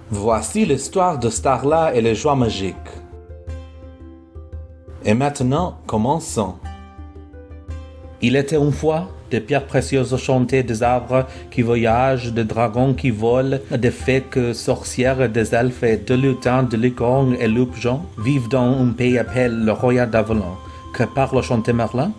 Voici l'histoire de Starla et les joies magiques. Et maintenant, commençons. Il était une fois des pierres précieuses enchantées, des arbres qui voyagent, des dragons qui volent, des fées sorcières, des elfes et des lutins, des licornes et loups-gens vivent dans un pays appelé le Royaume d'Avalon, que parle chanté Merlin.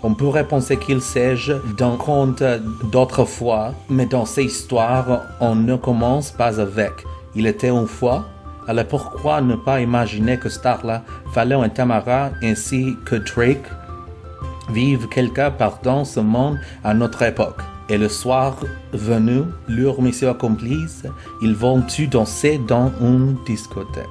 On pourrait penser qu'il s'agit d'un conte d'autrefois, mais dans ces histoires, on ne commence pas avec « Il était une fois ». Alors pourquoi ne pas imaginer que Starla, Fallon et Tamara, ainsi que Drake, vivent quelque part dans ce monde à notre époque. Et le soir venu, leur mission accomplie, ils vont tous danser dans une discothèque.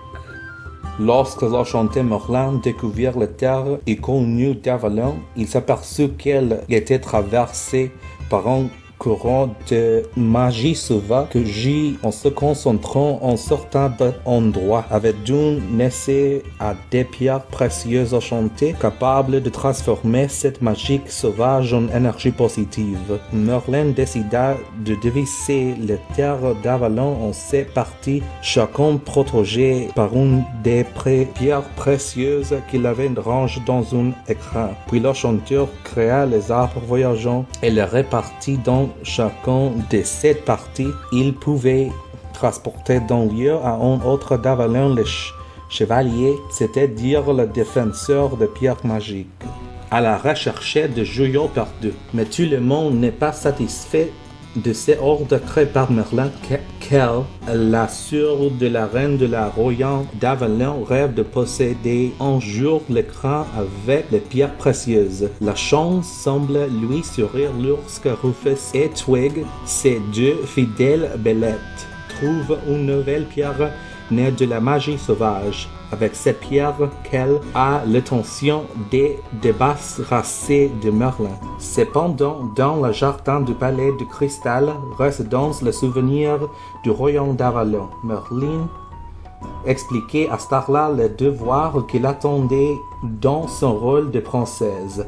Lorsque l'enchanté Merlin découvrit la terre et connut d'Avalon, il s'aperçut qu'elle était traversée par un courant de magie sauvage que gît en se concentrant en certains endroits avec d'une naissée à des pierres précieuses enchantées capables de transformer cette magie sauvage en énergie positive. Merlin décida de diviser les terres d'Avalon en 7 parties, chacun protégé par une des pierres précieuses qu'il avait rangées dans un écran. Puis l'enchanteur créa les arbres voyageants et les répartit dans chacun de 7 parties. Il pouvait transporter d'un lieu à un autre d'Avalon les chevaliers, c'est-à-dire le défenseur de pierres magiques, à la recherche de joyaux perdus. Mais tout le monde n'est pas satisfait de ces ordres créés par Merlin, car la sœur de la reine de la Royaume d'Avalon rêve de posséder un jour l'écran avec les pierres précieuses. La chance semble lui sourire lorsque Rufus et Twig, ses 2 fidèles bellettes, trouvent une nouvelle pierre née de la magie sauvage. Avec cette pierre qu'elle a l'intention de débarrasser de Merlin. Cependant, dans le jardin du palais de cristal, résidence le souvenir du royaume d'Avalon. Merlin expliquait à Starla les devoirs qu'il attendait dans son rôle de princesse.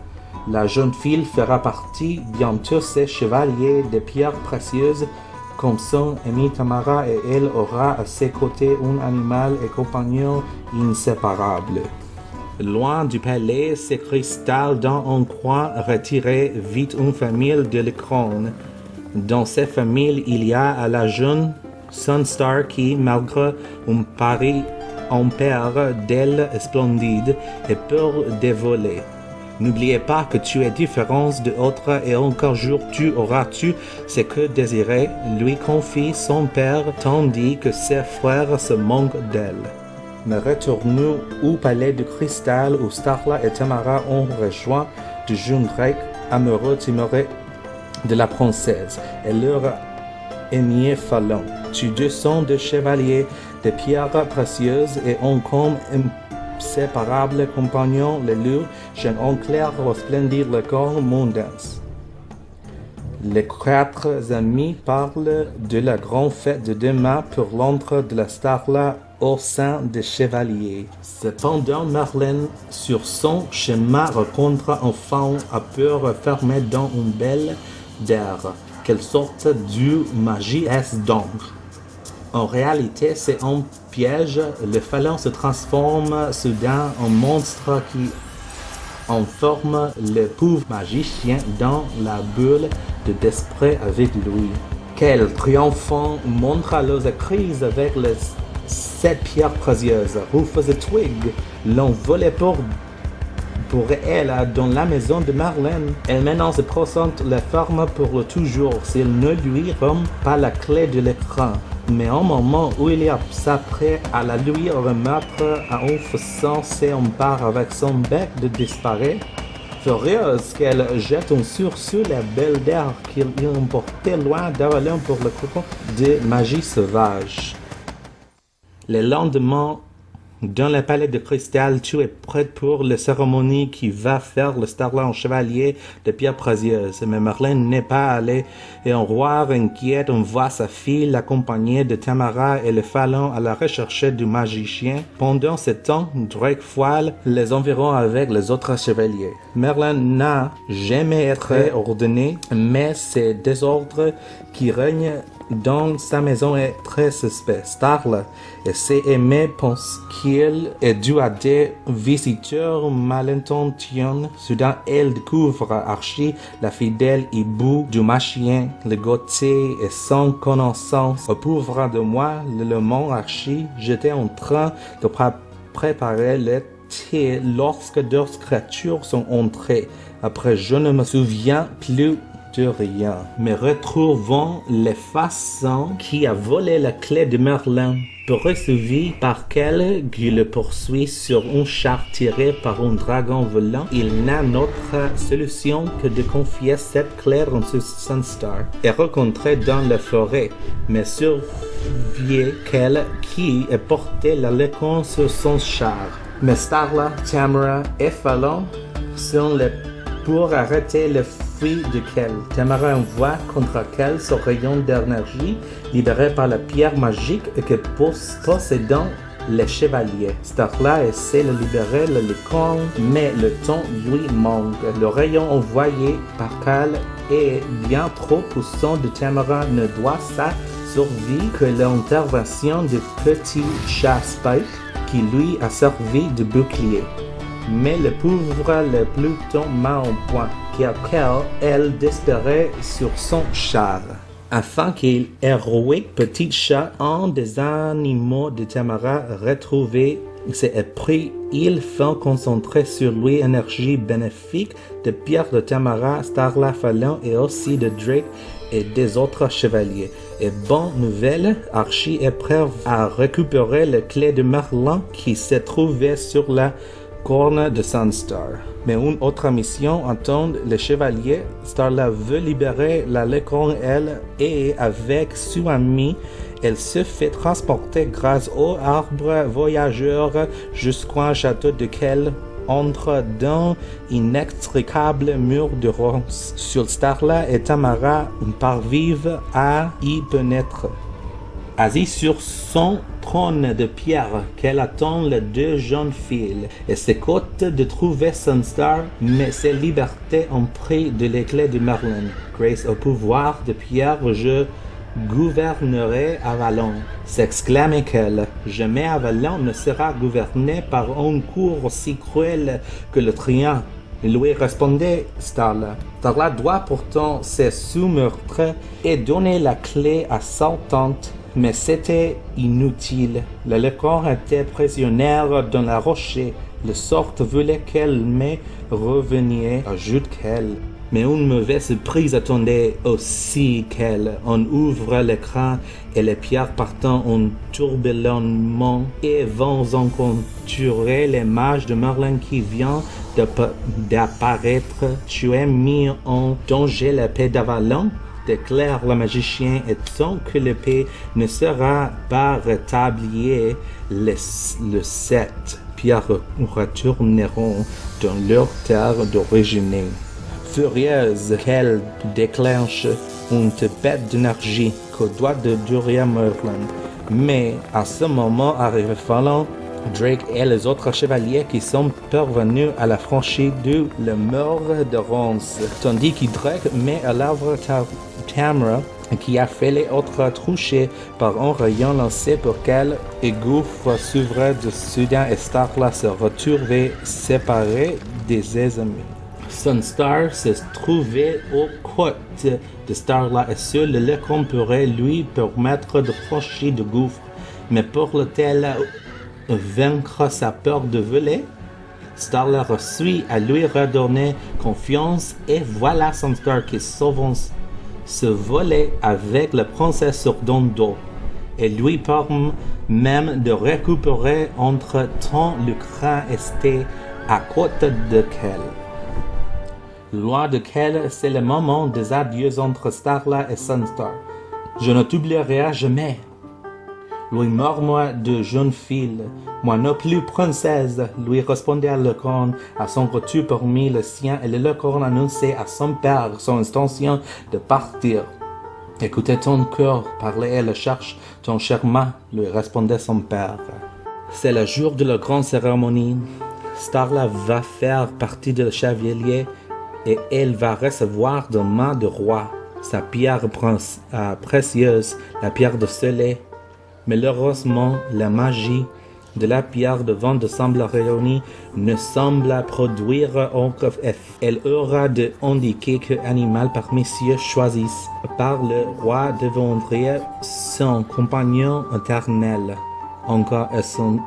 La jeune fille fera partie bientôt ses chevaliers de pierres précieuses comme son amie Tamara, et elle aura à ses côtés un animal et compagnon inséparable. Loin du palais se cristal dans un coin retiré vite une famille de licornes. Dans cette famille, il y a à la jeune Sunstar qui, malgré un pari en paire d'ailes splendides, est peur de voler. N'oubliez pas que tu es différent de autres et encore jour tu auras tu ce que désirais, lui confie son père, tandis que ses frères se manquent d'elle. Mais retournons au palais de cristal où Starla et Tamara ont rejoint du jeune Drake, amoureux timoré de la princesse, et leur aimé Fallon. Tous deux sont des chevaliers de pierres précieuses et ont comme inséparables compagnons les loups, jeunes en clair resplendir le corps mondain. Les 4 amis parlent de la grande fête de demain pour l'entrée de la Starla au sein des chevaliers. Cependant, Merlin, sur son chemin, rencontre enfin un peu refermé dans une belle d'air. Quelle sorte de magie est-ce donc? En réalité, c'est un piège. Le Fallon se transforme soudain en monstre qui enferme le pauvre magicien dans la bulle d'esprit avec lui. Quel triomphant montre alors crise avec les 7 pierres précieuses. Rufus et Twig l'ont volé pour elle dans la maison de Merlin. Elle maintenant se présente la ferme pour toujours s'il ne lui rend pas la clé de l'écran. Mais au moment où il s'apprête à la lui remettre à un faisant s'empare avec son bec de disparaître, furieuse qu'elle jette un sursaut la belle d'air qu'il emportait loin d'Avalon pour le courant de magie sauvage. Le lendemain, dans le palais de cristal, tu es prête pour la cérémonie qui va faire le Starla en chevalier de pierres précieuses. Mais Merlin n'est pas allé et un roi inquiet envoie sa fille accompagnée de Tamara et le Fallon à la recherche du magicien. Pendant ce temps, Drake foile les environs avec les autres chevaliers. Merlin n'a jamais été ordonné, mais ces désordres qui règnent dans sa maison est très suspect. Starla et ses aimés pensent qu'il est dû à des visiteurs malintentionnés. Soudain, elle découvre Archie, la fidèle hibou du machien, le gâté et sans connaissance. Au pauvre de moi, le mont Archie, j'étais en train de préparer le thé lorsque deux créatures sont entrées. Après, je ne me souviens plus de rien, mais retrouvant les façons qui a volé la clé de Merlin, poursuivi par quel qui le poursuit sur un char tiré par un dragon volant, il n'a d'autre solution que de confier cette clé en Sunstar et rencontrer dans la forêt, mais surveiller qu'elle qui a porté la licorne sur son char. Mais Starla, Tamara et Fallon sont les pour arrêter le fuite de Kel. Tamara envoie contre Kel son rayon d'énergie libéré par la pierre magique que possédant les chevaliers. Starla essaie de libérer le licorne, mais le temps lui manque. Le rayon envoyé par Kel est bien trop puissant de Tamara ne doit sa survie que l'intervention du petit chat Spike qui lui a servi de bouclier. Mais le pauvre le plus tombe mal en point, car elle disparaît sur son char. Afin qu'il héroïque petit chat, un des animaux de Tamara retrouvé s'est pris, il fait concentrer sur lui énergie bénéfique de Pierre de Tamara, Starla, Fallon et aussi de Drake et des autres chevaliers. Et bonne nouvelle, Archie est prêt à récupérer la clé de Merlin qui s'est trouvée sur la corne de Sunstar. Mais une autre mission attend les chevaliers. Starla veut libérer la licorne, elle, et avec son ami, elle se fait transporter grâce au arbre voyageur jusqu'au château de Kel, entre dans inextricable mur de ronces. Sur Starla et Tamara parvivent à y pénétrer. Assis sur son trône de pierre, qu'elle attend les deux jeunes filles et s'écoute de trouver Sunstar, mais ses libertés ont pris de l'éclat de Merlin. Grâce au pouvoir de pierre, je gouvernerai Avalon, s'exclame qu'elle. Jamais Avalon ne sera gouverné par une cour aussi cruelle que le Trien. Lui répondait Starla. Starla doit pourtant se soumettre et donner la clé à sa tante. Mais c'était inutile. La licorne était prisonnière dans la rocher. Le sort voulait qu'elle me revenir, ajoute qu'elle. Mais une mauvaise surprise attendait aussi qu'elle. On ouvre l'écran et les pierres partant en tourbillonnement et vont encontrer l'image de Merlin qui vient d'apparaître. Tu es mis en danger l'épée d'Avalon, déclare le magicien, et tant que l'épée ne sera pas rétablie, les 7 pierres retourneront dans leur terre d'origine. Furieuse, qu'elle déclenche une tempête d'énergie que doit de durer Merlin. Mais à ce moment arrive Fallon, Drake et les autres chevaliers qui sont parvenus à la franchise de le mur de Ronce, tandis que Drake met à l'œuvre Tamara, qui a fait les autres touchés par un rayon lancé pour qu'elle gouffre s'ouvre de soudain et Starla se retrouve séparée des ennemis. Sunstar se trouvait aux côtés de Starla et seul le licorne pourrait lui permettre de franchir le gouffre, mais pourrait-elle vaincre sa peur de voler? Starla réussit à lui redonner confiance et voilà Sunstar qui s'avance se voler avec la princesse sur son dos et lui permet même de récupérer entre temps le cran était à côté de Kel. Loin de Kel, c'est le moment des adieux entre Starla et Sunstar. Je ne t'oublierai jamais. Lui murmura de jeune fille. Moi non plus, princesse, lui répondait le licorne à son retour parmi le sien, et le licorne annonçait à son père son intention de partir. Écoutez ton cœur, parlait et le cherche ton chemin, lui répondait son père. C'est le jour de la grande cérémonie. Starla va faire partie de chevalier et elle va recevoir de main du roi. sa pierre précieuse, la pierre de soleil. Malheureusement, la magie de la pierre devant de semble réunie ne semble produire aucun effet. Elle aura de indiquer que animal parmi ceux choisissent par le roi deviendrait son compagnon éternel. Encore son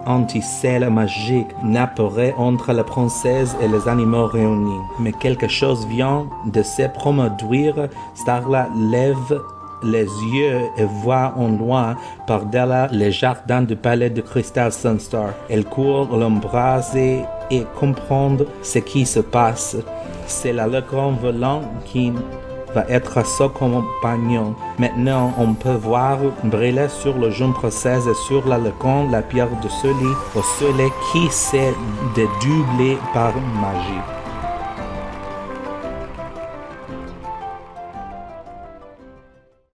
anticelle magique n'apparaît entre la princesse et les animaux réunis. Mais quelque chose vient de se produire. Starla lève les yeux et voit en loin par-delà les jardins du palais de Crystal Sunstar. Elle court l'embrasser et comprendre ce qui se passe. C'est le grand volant qui va être son compagnon. Maintenant, on peut voir briller sur le jeune princesse et sur la lacon la pierre de soleil au soleil qui s'est dédoublée par magie.